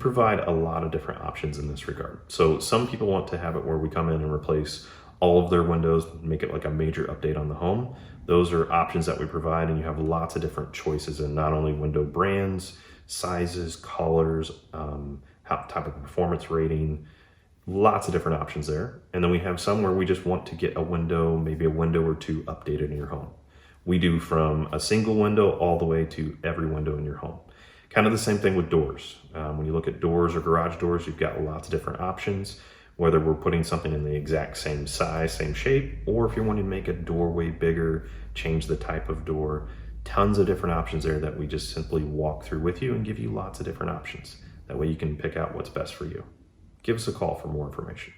provide a lot of different options in this regard. So some people want to have it where we come in and replace all of their windows, make it like a major update on the home. Those are options that we provide, and you have lots of different choices in not only window brands, sizes, colors, type of performance rating, lots of different options there. And then we have some where we just want to get a window, maybe a window or two updated in your home. We do from a single window all the way to every window in your home. Kind of the same thing with doors. When you look at doors or garage doors, you've got lots of different options, whether we're putting something in the exact same size, same shape, or if you're wanting to make a doorway bigger, change the type of door, tons of different options there that we just simply walk through with you and give you lots of different options. That way you can pick out what's best for you. Give us a call for more information.